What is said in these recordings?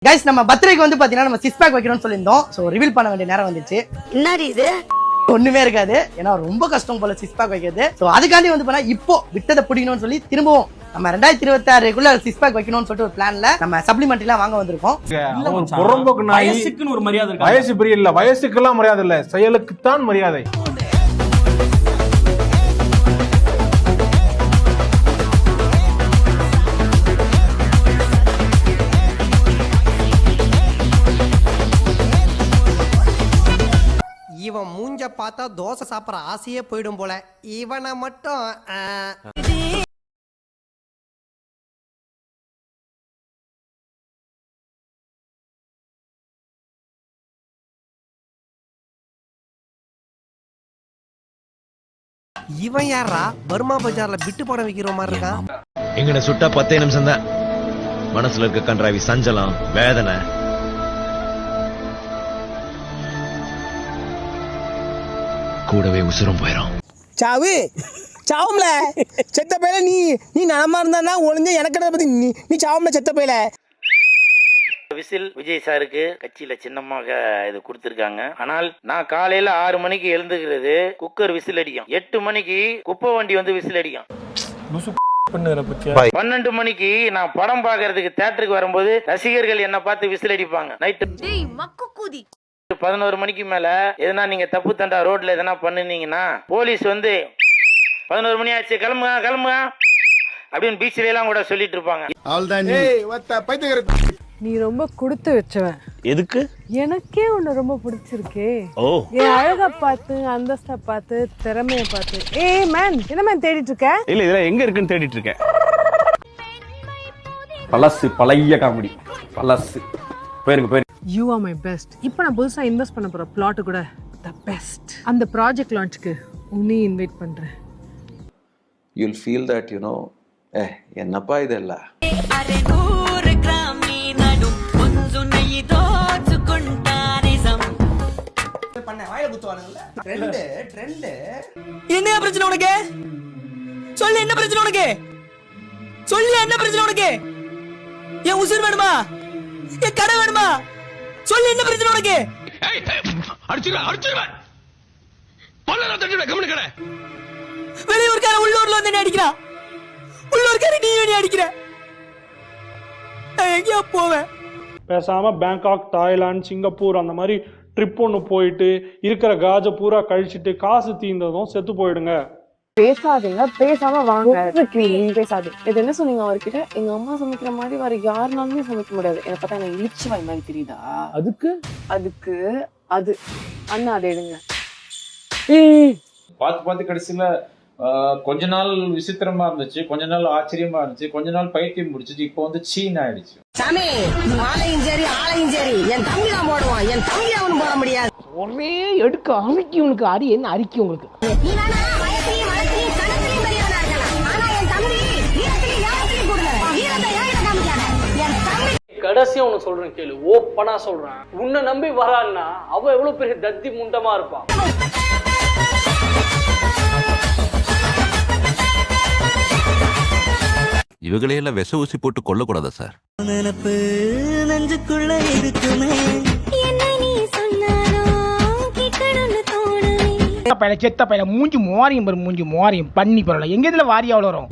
Guys நம்ம பர்த்டேக்கு வந்து பாத்தீங்கன்னா நம்ம சிக்ஸ் பேக் வைக்கணும்னு சொல்லியிருந்தோம். ஸோ ரிவீல் பண்ண வேண்டிய நேரம் வந்துச்சு. என்னடி இது ஒண்ணுமே இருக்காது, ஏன்னா ரொம்ப கஷ்டம் போல சிக்ஸ் பேக் வைக்கிறது. ஸோ அதுக்காண்டி வந்து பண்ணா இப்போ விட்டதை பிடிக்கணும்னு சொல்லி திரும்பவும் நம்ம 2026க்குள்ள சிக்ஸ் பேக் வைக்கணும்னு சொல்லிட்டு ஒரு பிளான்ல நம்ம சப்ளிமெண்ட்ரி எல்லாம் வாங்க வந்திருக்கோம். வயசுக்குன்னு ஒரு மரியாதை இருக்கு. வயசு பெரிய இல்ல, வயசுக்கெல்லாம் மரியாதை இல்ல, செயலுக்குத்தான் மரியாதை. இவன் மூஞ்ச பார்த்தா தோசை சாப்பிட்ற ஆசையே போயிடும் போல. இவனை மட்டும் இவன் யாரா பர்மா பஜார்ல பிட்டு படம் வைக்கிற மாதிரி இருக்கான். எங்கட சுட்டா 10 நிமிஷம் தான், மனசுல இருக்க கன்றாவி சஞ்சலம் வேதனை கூடவே உசுரும் போயிடும். சாவு சாவும்ல செத்த பையில நீ நலமா இருந்தா ஒளிஞ்ச எனக்கு பத்தி நீ சாவும்ல செத்த பையில. விசில் விஜய் சாருக்கு கட்சியில சின்னமாக இது கொடுத்திருக்காங்க. ஆனால் நான் காலையில 6 மணிக்கு எழுந்துக்கிறது குக்கர் விசில் அடிக்கும், 8 மணிக்கு குப்பை வண்டி வந்து விசில் அடிக்கும், 12 மணிக்கு நான் படம் பாக்குறதுக்கு தியேட்டருக்கு வரும்போது ரசிகர்கள் என்ன பார்த்து விசில் அடிப்பாங்க. நைட்டு 11 மணிக்கு மேல எதனா நீங்க தப்பு தண்டா ரோட்ல எதனா பண்ணுனீங்கன்னா போலீஸ் வந்து 11 மணி ஆச்சு கிளம்புங்க கிளம்புங்க அப்படின்னு பீச்ல எல்லாம் கூட சொல்லிட்டு இருப்பாங்க. நீ ரொம்ப கொடுத்து வச்சவன். எதுக்கு? எனக்கே உன்னை ரொம்ப பிடிச்சிருக்கே. ஓ, என் அழகா பார்த்து, அந்தஸ்தை பார்த்து, திறமைய பார்த்து. ஏய் மேன், என்ன மேன் தேடிட்டு இருக்க? இல்ல இதெல்லாம் எங்க இருக்குன்னு தேடிட்டு இருக்கேன். பழசு பழைய காமெடி பழசு. போயிருங்க. You are my best. இப்போ நான் புதுசா இன்வெஸ்ட் பண்ண போற பிளாட் கூட the best. அந்த ப்ராஜெக்ட் லான்ச்க்கு உன்னை இன்வைட் பண்றேன். You'll feel that, you know, என்னப்பா இதெல்லாம் என்ன பிரச்சனை உனக்கு? சொல்லு என்ன பிரச்சனை உனக்கு? சொல்லு என்ன பிரச்சனை உனக்கு? என் உசுர் வேணுமா? என் கடை வேணுமா? சொல்லு என்ன பிரச்சனை உனக்கு? வெளியூர்கார உள்ளூர்ல வந்து அடிக்கிறான், உள்ளூர்கார நீ வேணி அடிக்கிற. எங்கேயா போவேன்? பேசாம பேங்காக், தாய்லாந்து, சிங்கப்பூர் அந்த மாதிரி ட்ரிப் ஒன்று போயிட்டு இருக்கிற காஜை பூரா கழிச்சிட்டு காசு தீர்ந்ததும் செத்து போயிடுங்க. பேசாதீங்க, பேசாம வாங்க. பேசாது. இது என்ன சொன்னீங்க அவர்கிட்ட? எங்க அம்மா சமைக்கிற மாதிரி வேற யாருனாலுமே சமைக்க முடியாது. என்ன பார்த்தா எனக்கு இழிச்சு வாய் மாதிரி தெரியுதா? அதுக்கு அது அண்ணா அதை எடுங்க. பார்த்து கடைசியில கொஞ்ச நாள் விசித்திரமா இருந்துச்சு, கொஞ்ச நாள் ஆச்சரியமா இருந்துச்சு, கொஞ்ச நாள் பைத்தியம் முடிச்சிச்சு, இப்போ வந்து சீன் ஆயிடுச்சு. சாமி ஆளையும் சரி என் தம்பி தான் போடுவான், என் தம்பி அவனு போட முடியாது. ஒரே எடுக்க அரிக்கி உனக்கு அரி என்ன அரிக்கி உங்களுக்கு? கடைசியா ஒண்ணு சொல்றேன் கேளு, ஓப்பனா சொல்றேன். உன்னை நம்பி வரான்னா அவ எவ்வளவு பெரிய தத்தி முண்டமா இருப்பான். இவங்களையெல்லாம் விஷ ஊசி போட்டு கொல்லக்கூடாதா சார்? நெஞ்சுக்குள்ள இருக்குமே செத்த பையில மூஞ்சி மோரியம் பெரும், மூஞ்சி மோரியம் பண்ணி பரவாயில்ல. எங்க இதுல வாரி அவ்வளோ வரும்?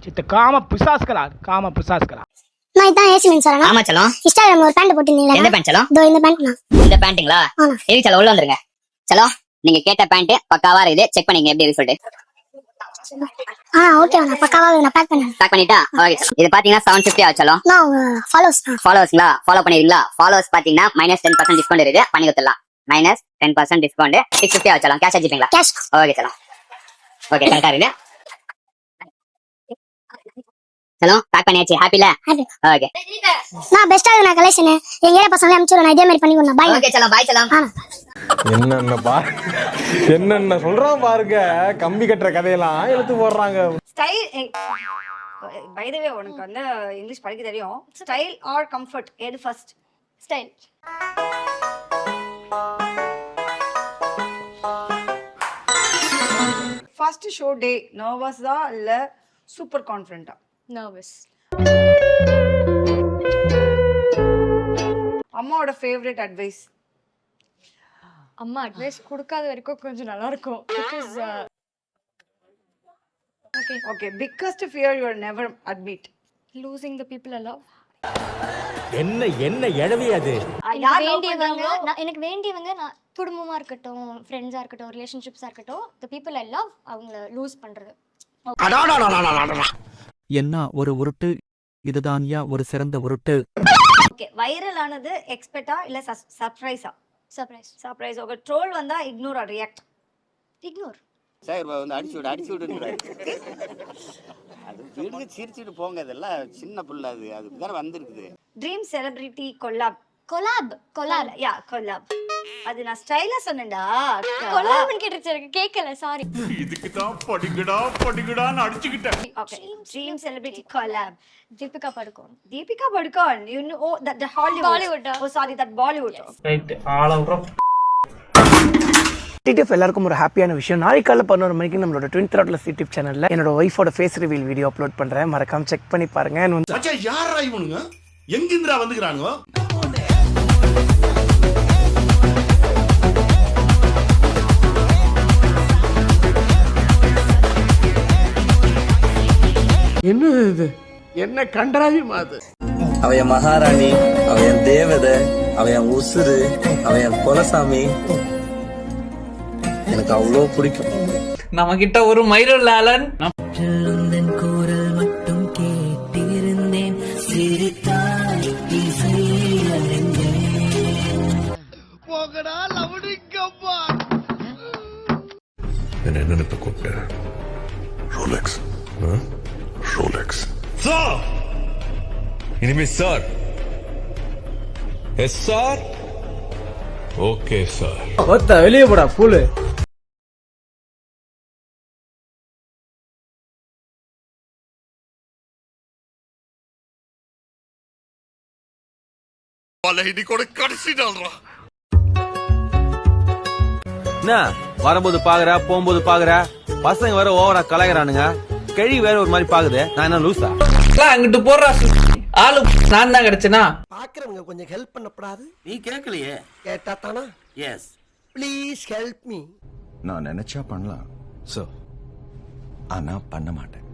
சித்த காம பிசாஸ்களா, காம பிசாஸ்களா. நான் இதான் ஏசிமென் சொல்றேன். ஆமா சலம். இன்ஸ்டாகிராம்ல ஒரு பேண்ட் போட்டுருந்தீங்களா? எந்த பேண்ட் சலம்? இந்த பேண்ட். இந்த பேண்ட்ங்களா? சரி சலம், உள்ள வந்துருங்க. சலம், நீங்க கேட்ட பேண்ட் பக்காவா இருக்குது, செக் பண்ணீங்க எப்படி ரிசல்ட்? ஓகே, நான் பக்காவா நான் பேக் பண்ணேன். பேக் பண்ணிட்டா? ஓகே. இது பாத்தீங்கன்னா 750 ஆச்சலம். நான் ஃபாலோவர்ஸ்ங்களா? ஃபாலோ பண்ணிருக்கீங்களா? ஃபாலோவர்ஸ் பாத்தீங்கன்னா -10% டிஸ்கவுண்ட் இருக்கு, பண்ணி கொடுத்துடலாம். -10% டிஸ்கவுண்ட் 650 ஆச்சலம். கேஷ் அடிப்பீங்களா? கேஷ். ஓகே சலம். ஓகே கரெக்டா இருக்கு. சலம் பேக் பண்ணியாச்சு. ஹாப்பில? ஓகே. நான் பெஸ்டா நான் கலெக்ஷன் எங்க ஏரியா பசங்களே அனுப்பிச்சு நான் இதே மாதிரி பண்ணி கொடுங்க. பை. ஓகே சலம், பை சலம். என்னென்ன சொல்றான் பாருங்க, கம்பி கட்டுற கதையெல்லாம் எடுத்து போடுறாங்க. ஸ்டைல் பை தி வே உனக்கு வந்து இங்கிலீஷ் படிக்க தெரியும். ஸ்டைல் ஆர் கம்ஃபர்ட் எது first? Style. First show day நர்வஸா இல்ல சூப்பர் கான்ஃபிடென்ட்டா? நர்வஸ். அம்மாவோட ஃபேவரட் அட்வைஸ்? அம்மா அட்வைஸ் கொடுக்காத வரைக்கும் கொஞ்சம் நல்லா இருக்கும். Because okay biggest fear you never admit? Losing the people I love. என்ன எழவி அது? எனக்கு வேண்டியவங்க நான் குடும்பமா இருக்கட்டும், ஃப்ரெண்ட்ஸா இருக்கட்டும், ரிலேஷன்ஷிப்ஸா இருக்கட்டும், தி பீப்பிள் ஐ லவ் அவங்கள லூஸ் பண்றது. என்ன ஒரு உருட்டு, இதுதான்யா ஒரு சிறந்த உருட்டு. ஓகே வைரல் ஆனது எக்ஸ்பெக்ட்டா இல்ல சர்ப்ரைஸா? சர்ப்ரைஸ். சர்ப்ரைஸ். ஓகே ட்ரோல் வந்தா ignore or react? Ignore. Sir வந்து அடிச்சு விடுன்றாரு. அது வீடுக்கு சிரிச்சிட்டு போங்க, இதெல்லாம் சின்ன புள்ள, அதுக்கு தானே வந்திருக்குது. Dream celebrity collab? கொலாப் யா கொலாப். அது நான் ஸ்டைலா சொன்னேன்டா. கொலாப்னு கேட்டிருச்சு, கேட்கல, சாரி. இதுக்கு தான் படிங்கடான்னு அடிச்சுக்கிட்டேன். Okay dream celebrity collab? Deepika Padukone. Deepika Padukone, you know that the Hollywood. Oh sorry, that Bollywood. Right all out. TTF எல்லாருக்கும் ஒரு ஹாப்பியான விஷயம். நாளைக்கு காலையில் 11 மணிக்கு நம்மளோட ட்வின் த்ராட்லஸ் யூடியூப் சேனல்ல என்னோட ஒய்ஃபோட ஃபேஸ் ரிவீல் வீடியோ அப்லோட் பண்றேன். மறக்காம செக் பண்ணி பாருங்க. மச்சான் யாரா இவனுங்க? எங்கிந்திரா வந்துக்கறானுங்க? என்ன இது? என்ன கண்டராவி மாது? அவன் என் மகாராணி, அவன் என் தேவதை, அவன் என் உசுரு, அவன் என் குலசாமி. எனக்கு அவ்வளோ பிடிக்கும். நம்ம கிட்ட ஒரு மைரல் லாலன் குரல் மட்டும் கேட்டிருந்தேன், சிரித்தாய் போகடா லவுடிங்கப்பா. என்ன நினைப்பு கூப்பிட்ட? ரோலெக்ஸ். Rolex sir. இனிமே sir. Yes sir. Okay sir. ஒத்த வெளியே போடா பூலு. என்ன வரும்போது பாக்குற, போகும்போது பாக்குற, பசங்க வேற ஓவரா கலாய்கிறானுங்க, கழி வேற ஒரு மாதிரி பாக்குது. நான் என்ன லூசா? அங்கிட்டு போடுறா ஆளு. நான் தான் கிடைச்சனா? பாக்குறவங்க கொஞ்சம் ஹெல்ப் பண்ணப்படாது? நீ கேட்கலையே. கேட்டா தானா? Yes please help me. நான் நினைச்சா பண்ணலாம், சோ ஆனா பண்ண மாட்டேன்.